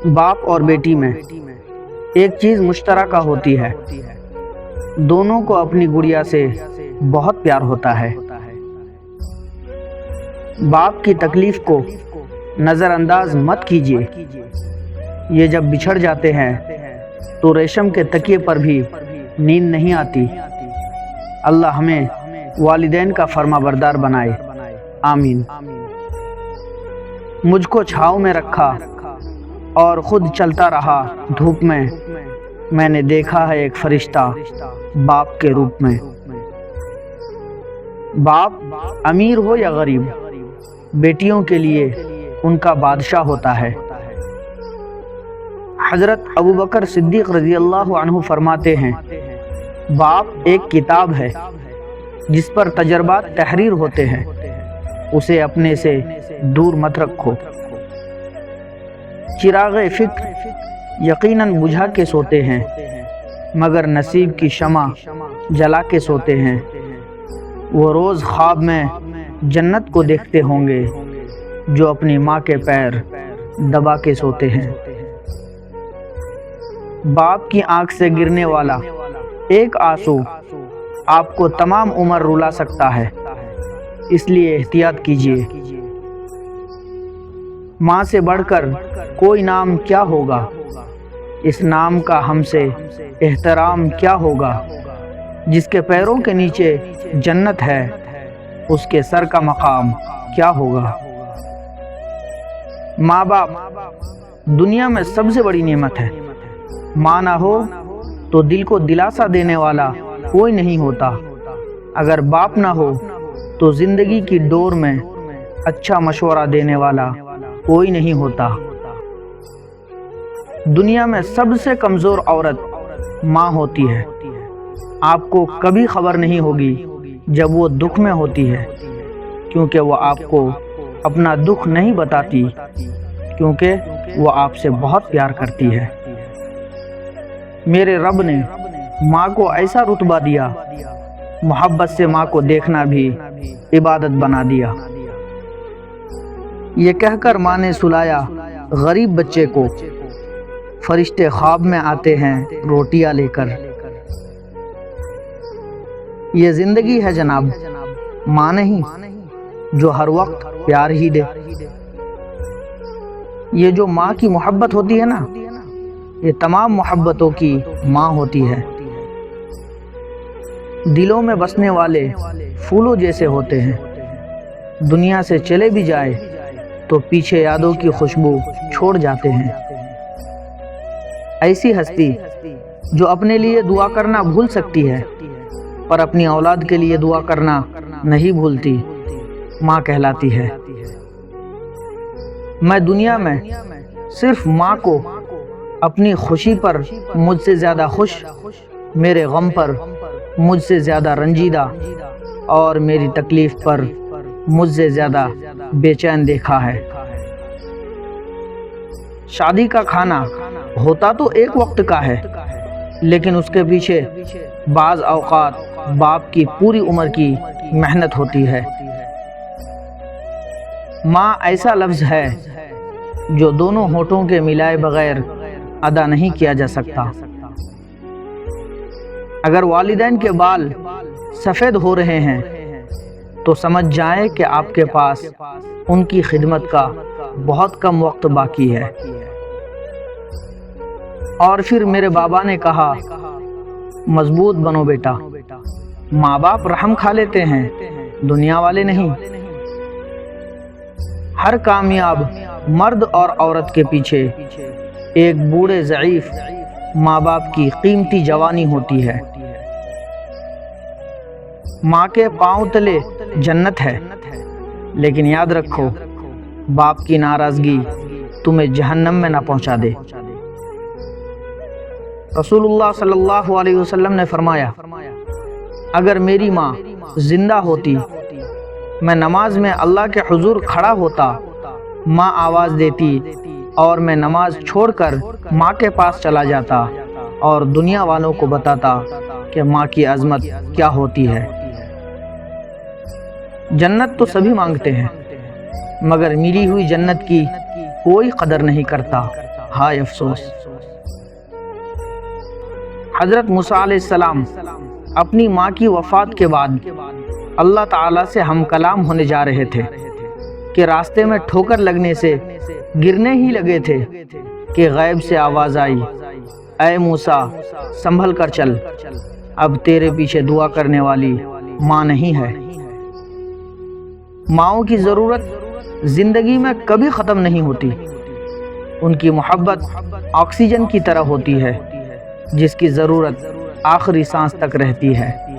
باپ اور بیٹی میں ایک چیز مشترکہ ہوتی ہے، دونوں کو اپنی گڑیا سے بہت پیار ہوتا ہے۔ باپ کی تکلیف کو نظر انداز مت کیجیے، یہ جب بچھڑ جاتے ہیں تو ریشم کے تکیے پر بھی نیند نہیں آتی۔ اللہ ہمیں والدین کا فرما بردار بنائے، آمین۔ مجھ کو چھاؤں میں رکھا اور خود چلتا رہا دھوپ میں، میں نے دیکھا ہے ایک فرشتہ باپ کے روپ میں۔ باپ امیر ہو یا غریب، بیٹیوں کے لیے ان کا بادشاہ ہوتا ہے۔ حضرت ابوبکر صدیق رضی اللہ عنہ فرماتے ہیں، باپ ایک کتاب ہے جس پر تجربات تحریر ہوتے ہیں، اسے اپنے سے دور مت رکھو۔ چراغ فکر یقیناً بجھا کے سوتے ہیں، مگر نصیب کی شمع جلا کے سوتے ہیں۔ وہ روز خواب میں جنت کو دیکھتے ہوں گے جو اپنی ماں کے پیر دبا کے سوتے ہیں۔ باپ کی آنکھ سے گرنے والا ایک آنسو آپ کو تمام عمر رلا سکتا ہے، اس لیے احتیاط کیجیے۔ ماں سے بڑھ کر کوئی نام کیا ہوگا، اس نام کا ہم سے احترام کیا ہوگا۔ جس کے پیروں کے نیچے جنت ہے، اس کے سر کا مقام کیا ہوگا۔ ماں باپ دنیا میں سب سے بڑی نعمت ہے۔ ماں نہ ہو تو دل کو دلاسا دینے والا کوئی نہیں ہوتا، اگر باپ نہ ہو تو زندگی کی ڈور میں اچھا مشورہ دینے والا کوئی نہیں ہوتا۔ دنیا میں سب سے کمزور عورت ماں ہوتی ہے۔ آپ کو کبھی خبر نہیں ہوگی جب وہ دکھ میں ہوتی ہے، کیونکہ وہ آپ کو اپنا دکھ نہیں بتاتی، کیونکہ وہ آپ سے بہت پیار کرتی ہے۔ میرے رب نے ماں کو ایسا رتبہ دیا، محبت سے ماں کو دیکھنا بھی عبادت بنا دیا۔ یہ کہہ کر ماں نے سلایا غریب بچے کو، فرشتے خواب میں آتے ہیں روٹیاں لے کر۔ یہ زندگی ہے جناب، ماں نہیں جو ہر وقت پیار ہی دے۔ یہ جو ماں کی محبت ہوتی ہے نا، یہ تمام محبتوں کی ماں ہوتی ہے۔ دلوں میں بسنے والے پھولوں جیسے ہوتے ہیں، دنیا سے چلے بھی جائے تو پیچھے یادوں کی خوشبو چھوڑ جاتے ہیں۔ ایسی ہستی جو اپنے لیے دعا کرنا بھول سکتی ہے پر اپنی اولاد کے لیے دعا کرنا نہیں بھولتی، ماں کہلاتی ہے۔ میں دنیا میں صرف ماں کو اپنی خوشی پر مجھ سے زیادہ خوش، میرے غم پر مجھ سے زیادہ رنجیدہ اور میری تکلیف پر مجھ سے زیادہ بے چین دیکھا ہے۔ شادی کا کھانا ہوتا تو ایک وقت کا ہے، لیکن اس کے پیچھے بعض اوقات باپ کی پوری عمر کی محنت ہوتی ہے۔ ماں ایسا لفظ ہے جو دونوں ہونٹوں کے ملائے بغیر ادا نہیں کیا جا سکتا۔ اگر والدین کے بال سفید ہو رہے ہیں تو سمجھ جائیں کہ آپ کے پاس ان کی خدمت کا بہت کم وقت باقی ہے۔ اور پھر میرے بابا نے کہا، مضبوط بنو بیٹا، ماں باپ رحم کھا لیتے ہیں، دنیا والے نہیں۔ ہر کامیاب مرد اور عورت کے پیچھے ایک بوڑھے ضعیف ماں باپ کی قیمتی جوانی ہوتی ہے۔ ماں کے پاؤں تلے جنت ہے، لیکن یاد رکھو باپ کی ناراضگی تمہیں جہنم میں نہ پہنچا دے۔ رسول اللہ صلی اللہ علیہ وسلم نے فرمایا، اگر میری ماں زندہ ہوتی، میں نماز میں اللہ کے حضور کھڑا ہوتا، ماں آواز دیتی اور میں نماز چھوڑ کر ماں کے پاس چلا جاتا اور دنیا والوں کو بتاتا کہ ماں کی عظمت کیا ہوتی ہے۔ جنت تو سبھی مانگتے ہیں، مگر ملی ہوئی جنت کی کوئی قدر نہیں کرتا۔ ہائے افسوس۔ حضرت موسیٰ علیہ السلام اپنی ماں کی وفات کے بعد اللہ تعالیٰ سے ہم کلام ہونے جا رہے تھے کہ راستے میں ٹھوکر لگنے سے گرنے ہی لگے تھے کہ غیب سے آواز آئی، اے موسیٰ سنبھل کر چل، اب تیرے پیچھے دعا کرنے والی ماں نہیں ہے۔ ماؤں کی ضرورت زندگی میں کبھی ختم نہیں ہوتی۔ ان کی محبت آکسیجن کی طرح ہوتی ہے جس کی ضرورت آخری سانس تک رہتی ہے۔